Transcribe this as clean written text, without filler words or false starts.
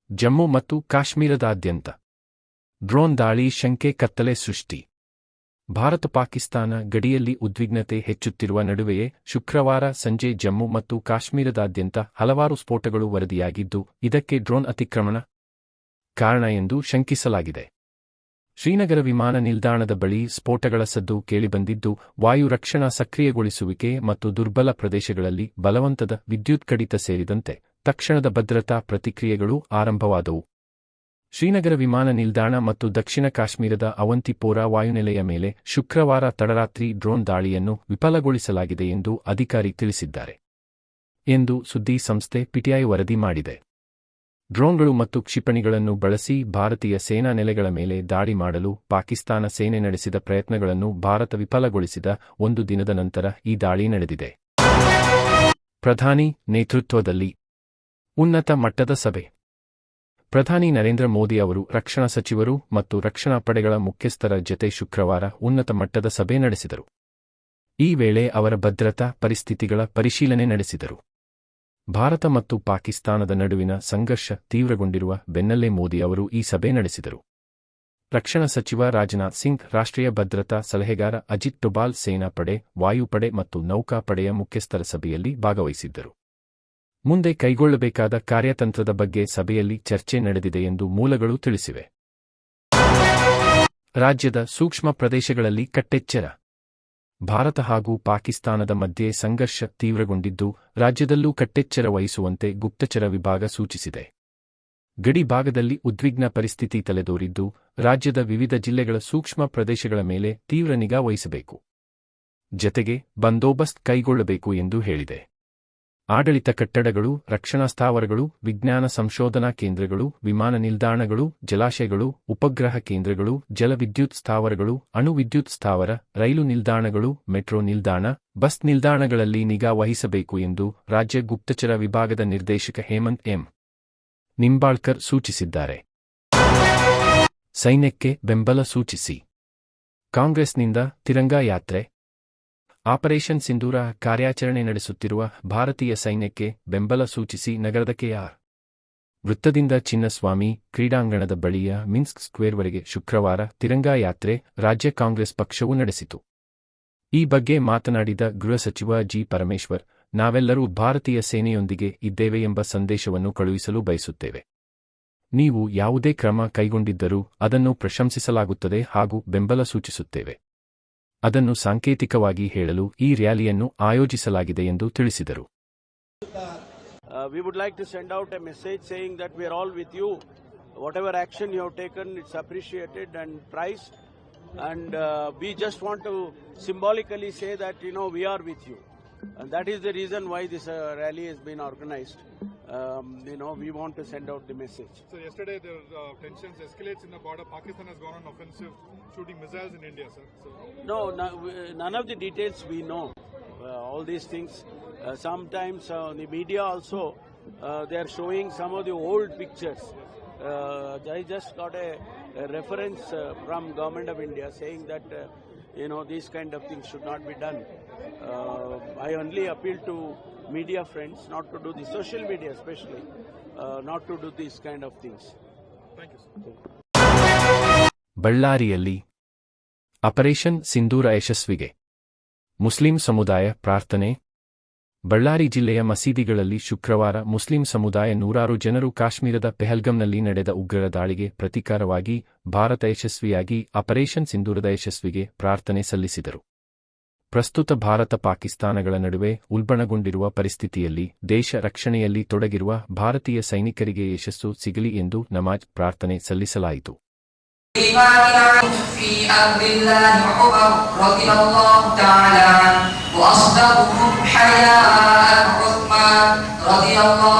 ಜಮ್ಮು ಮತ್ತು ಕಾಶ್ಮೀರದಾದ್ಯಂತ ಡ್ರೋನ್ ದಾಳಿ ಶಂಕೆ ಕತ್ತಲೆ ಸೃಷ್ಟಿ. ಭಾರತ-ಪಾಕಿಸ್ತಾನ ಗಡಿಯಲ್ಲಿ ಉದ್ವಿಗ್ನತೆ ಹೆಚ್ಚುತ್ತಿರುವ ನಡುವೆಯೇ ಶುಕ್ರವಾರ ಸಂಜೆ ಜಮ್ಮು ಮತ್ತು ಕಾಶ್ಮೀರದಾದ್ಯಂತ ಹಲವಾರು ಸ್ಫೋಟಗಳು ವರದಿಯಾಗಿದ್ದು, ಇದಕ್ಕೆ ಡ್ರೋನ್ ಅತಿಕ್ರಮಣ ಕಾರಣ ಎಂದು ಶಂಕಿಸಲಾಗಿದೆ. ಶ್ರೀನಗರ ವಿಮಾನ ನಿಲ್ದಾಣದ ಬಳಿ ಸ್ಫೋಟಗಳ ಸದ್ದು ಕೇಳಿಬಂದಿದ್ದು, ವಾಯು ರಕ್ಷಣಾ ಸಕ್ರಿಯಗೊಳಿಸುವಿಕೆ ಮತ್ತು ದುರ್ಬಲ ಪ್ರದೇಶಗಳಲ್ಲಿ ಬಲವಂತದ ವಿದ್ಯುತ್ ಕಡಿತ ಸೇರಿದಂತೆ ತಕ್ಷಣದ ಭದ್ರತಾ ಪ್ರತಿಕ್ರಿಯೆಗಳು ಆರಂಭವಾದವು. ಶ್ರೀನಗರ ವಿಮಾನ ನಿಲ್ದಾಣ ಮತ್ತು ದಕ್ಷಿಣ ಕಾಶ್ಮೀರದ ಅವಂತಿಪೋರಾ ವಾಯುನೆಲೆಯ ಮೇಲೆ ಶುಕ್ರವಾರ ತಡರಾತ್ರಿ ಡ್ರೋನ್ ದಾಳಿಯನ್ನು ವಿಫಲಗೊಳಿಸಲಾಗಿದೆ ಎಂದು ಅಧಿಕಾರಿ ತಿಳಿಸಿದ್ದಾರೆ ಎಂದು ಸುದ್ದಿ ಸಂಸ್ಥೆ ಪಿಟಿಐ ವರದಿ ಮಾಡಿದೆ. ಡ್ರೋನ್ಗಳು ಮತ್ತು ಕ್ಷಿಪಣಿಗಳನ್ನು ಬಳಸಿ ಭಾರತೀಯ ಸೇನಾ ನೆಲೆಗಳ ಮೇಲೆ ದಾಳಿ ಮಾಡಲು ಪಾಕಿಸ್ತಾನ ಸೇನೆ ನಡೆಸಿದ ಪ್ರಯತ್ನಗಳನ್ನು ಭಾರತ ವಿಫಲಗೊಳಿಸಿದ ಒಂದು ದಿನದ ನಂತರ ಈ ದಾಳಿ ನಡೆದಿದೆ. ಪ್ರಧಾನಿ ನೇತೃತ್ವದಲ್ಲಿ ಉನ್ನತ ಮಟ್ಟದ ಸಭೆ. ಪ್ರಧಾನಿ ನರೇಂದ್ರ ಮೋದಿ ಅವರು ರಕ್ಷಣಾ ಸಚಿವರು ಮತ್ತು ರಕ್ಷಣಾ ಪಡೆಗಳ ಮುಖ್ಯಸ್ಥರ ಜತೆ ಶುಕ್ರವಾರ ಉನ್ನತ ಮಟ್ಟದ ಸಭೆ ನಡೆಸಿದರು. ಈ ವೇಳೆ ಅವರ ಭದ್ರತಾ ಪರಿಸ್ಥಿತಿಗಳ ಪರಿಶೀಲನೆ ನಡೆಸಿದರು. ಭಾರತ ಮತ್ತು ಪಾಕಿಸ್ತಾನದ ನಡುವಿನ ಸಂಘರ್ಷ ತೀವ್ರಗೊಂಡಿರುವ ಬೆನ್ನಲ್ಲೇ ಮೋದಿ ಅವರು ಈ ಸಭೆ ನಡೆಸಿದರು. ರಕ್ಷಣಾ ಸಚಿವ ರಾಜನಾಥ್ ಸಿಂಗ್, ರಾಷ್ಟ್ರೀಯ ಭದ್ರತಾ ಸಲಹೆಗಾರ ಅಜಿತ್ ಡೋಭಾಲ್ ಸೇನಾ ಪಡೆ, ವಾಯುಪಡೆ ಮತ್ತು ನೌಕಾಪಡೆಯ ಮುಖ್ಯಸ್ಥರ ಸಭೆಯಲ್ಲಿ ಭಾಗವಹಿಸಿದ್ದರು. ಮುಂದೆ ಕೈಗೊಳ್ಳಬೇಕಾದ ಕಾರ್ಯತಂತ್ರದ ಬಗ್ಗೆ ಸಭೆಯಲ್ಲಿ ಚರ್ಚೆ ನಡೆದಿದೆ ಎಂದು ಮೂಲಗಳು ತಿಳಿಸಿವೆ. ರಾಜ್ಯದ ಸೂಕ್ಷ್ಮ ಪ್ರದೇಶಗಳಲ್ಲಿ ಕಟ್ಟೆಚ್ಚರ. ಭಾರತ ಹಾಗೂ ಪಾಕಿಸ್ತಾನದ ಮಧ್ಯೆ ಸಂಘರ್ಷ ತೀವ್ರಗೊಂಡಿದ್ದು, ರಾಜ್ಯದಲ್ಲೂ ಕಟ್ಟೆಚ್ಚರ ವಹಿಸುವಂತೆ ಗುಪ್ತಚರ ವಿಭಾಗ ಸೂಚಿಸಿದೆ. ಗಡಿ ಭಾಗದಲ್ಲಿ ಉದ್ವಿಗ್ನ ಪರಿಸ್ಥಿತಿ ತಲೆದೋರಿದ್ದು, ರಾಜ್ಯದ ವಿವಿಧ ಜಿಲ್ಲೆಗಳ ಸೂಕ್ಷ್ಮ ಪ್ರದೇಶಗಳ ಮೇಲೆ ತೀವ್ರ ನಿಗಾ ವಹಿಸಬೇಕು. ಜತೆಗೆ ಬಂದೋಬಸ್ತ್ ಕೈಗೊಳ್ಳಬೇಕು ಎಂದು ಹೇಳಿದೆ. ಆಡಳಿತ ಕಟ್ಟಡಗಳು, ರಕ್ಷಣಾ ಸ್ಥಾವರಗಳು, ವಿಜ್ಞಾನ ಸಂಶೋಧನಾ ಕೇಂದ್ರಗಳು, ವಿಮಾನ ನಿಲ್ದಾಣಗಳು, ಜಲಾಶಯಗಳು, ಉಪಗ್ರಹ ಕೇಂದ್ರಗಳು, ಜಲವಿದ್ಯುತ್ ಸ್ಥಾವರಗಳು, ಅಣು ವಿದ್ಯುತ್ ಸ್ಥಾವರ, ರೈಲು ನಿಲ್ದಾಣಗಳು, ಮೆಟ್ರೋ ನಿಲ್ದಾಣ, ಬಸ್ ನಿಲ್ದಾಣಗಳಲ್ಲಿ ನಿಗಾ ವಹಿಸಬೇಕು ಎಂದು ರಾಜ್ಯ ಗುಪ್ತಚರ ವಿಭಾಗದ ನಿರ್ದೇಶಕ ಹೇಮಂತ್ ಎಂ. ನಿಂಬಾಳ್ಕರ್ ಸೂಚಿಸಿದ್ದಾರೆ. ಸೈನ್ಯಕ್ಕೆ ಬೆಂಬಲ ಸೂಚಿಸಿ ಕಾಂಗ್ರೆಸ್ನಿಂದ ತಿರಂಗಾ ಯಾತ್ರೆ. ಆಪರೇಷನ್ ಸಿಂಧೂರ ಕಾರ್ಯಾಚರಣೆ ನಡೆಸುತ್ತಿರುವ ಭಾರತೀಯ ಸೈನ್ಯಕ್ಕೆ ಬೆಂಬಲ ಸೂಚಿಸಿ ನಗರದ ಕೆಆರ್ ವೃತ್ತದಿಂದ ಚಿನ್ನಸ್ವಾಮಿ ಕ್ರೀಡಾಂಗಣದ ಬಳಿಯ ಮಿನ್ಸ್ಕ್ ಸ್ಕ್ವೇರ್ವರೆಗೆ ಶುಕ್ರವಾರ ತಿರಂಗಾ ಯಾತ್ರೆ ರಾಜ್ಯ ಕಾಂಗ್ರೆಸ್ ಪಕ್ಷವು ನಡೆಸಿತು. ಈ ಬಗ್ಗೆ ಮಾತನಾಡಿದ ಗೃಹ ಸಚಿವ ಜಿ. ಪರಮೇಶ್ವರ್, ನಾವೆಲ್ಲರೂ ಭಾರತೀಯ ಸೇನೆಯೊಂದಿಗೆ ಇದ್ದೇವೆ ಎಂಬ ಸಂದೇಶವನ್ನು ಕಳುಹಿಸಲು ಬಯಸುತ್ತೇವೆ. ನೀವು ಯಾವುದೇ ಕ್ರಮ ಕೈಗೊಂಡಿದ್ದರೂ ಅದನ್ನು ಪ್ರಶಂಸಿಸಲಾಗುತ್ತದೆ ಹಾಗೂ ಬೆಂಬಲ ಸೂಚಿಸುತ್ತೇವೆ. ಅದನ್ನು ಸಾಂಕೇತಿಕವಾಗಿ ಹೇಳಲು ಈ ರ್ಯಾಲಿಯನ್ನು ಆಯೋಜಿಸಲಾಗಿದೆ ಎಂದು ತಿಳಿಸಿದರು. We would like to send out a message saying that we are all with you. Whatever action you have taken, it's appreciated and prized. And we just want to symbolically say that, we are with you. And that is the reason why this rally has been organized. We want to send out the message. So yesterday the tensions escalates in the border. Pakistan has gone on offensive, shooting missiles in India, sir. No, none of the details we know. All these things. Sometimes the media also, they are showing some of the old pictures. I just got a reference from Government of India saying that, these kind of things should not be done. I only appeal to media friends not to do the social media especially, not to do these kind of things. Thank you, sir. ಬಳ್ಳಾರಿಯಲ್ಲಿ operation ಸಿಂಧೂರ ಯಶಸ್ವಿಗೆ Muslim ಸಮುದಾಯ ಪ್ರಾರ್ಥನೆ. ಬಳ್ಳಾರಿ ಜಿಲ್ಲೆಯ ಮಸೀದಿಗಳಲ್ಲಿ ಶುಕ್ರವಾರ Muslim ಸಮುದಾಯ ನೂರಾರು ಜನರು ಕಾಶ್ಮೀರದ ಪೆಹಲ್ಗಂನಲ್ಲಿ ನಡೆದ ಉಗ್ರರ ದಾಳಿಗೆ ಪ್ರತೀಕಾರವಾಗಿ ಭಾರತ ಯಶಸ್ವಿಯಾಗಿ ಆಪರೇಷನ್ ಸಿಂಧೂರದ ಯಶಸ್ವಿಗೆ ಪ್ರಾರ್ಥನೆ ಸಲ್ಲಿಸಿದರು. ಪ್ರಸ್ತುತ ಭಾರತ-ಪಾಕಿಸ್ತಾನಗಳ ನಡುವೆ ಉಲ್ಬಣಗೊಂಡಿರುವ ಪರಿಸ್ಥಿತಿಯಲ್ಲಿ ದೇಶ ರಕ್ಷಣೆಯಲ್ಲಿ ತೊಡಗಿರುವ ಭಾರತೀಯ ಸೈನಿಕರಿಗೆ ಯಶಸ್ಸು ಸಿಗಲಿ ಎಂದು ನಮಾಜ್ ಪ್ರಾರ್ಥನೆ ಸಲ್ಲಿಸಲಾಯಿತು. في أرض الله عمر رضي الله تعالى عنه وأصدقهم حياء عثمان رضي الله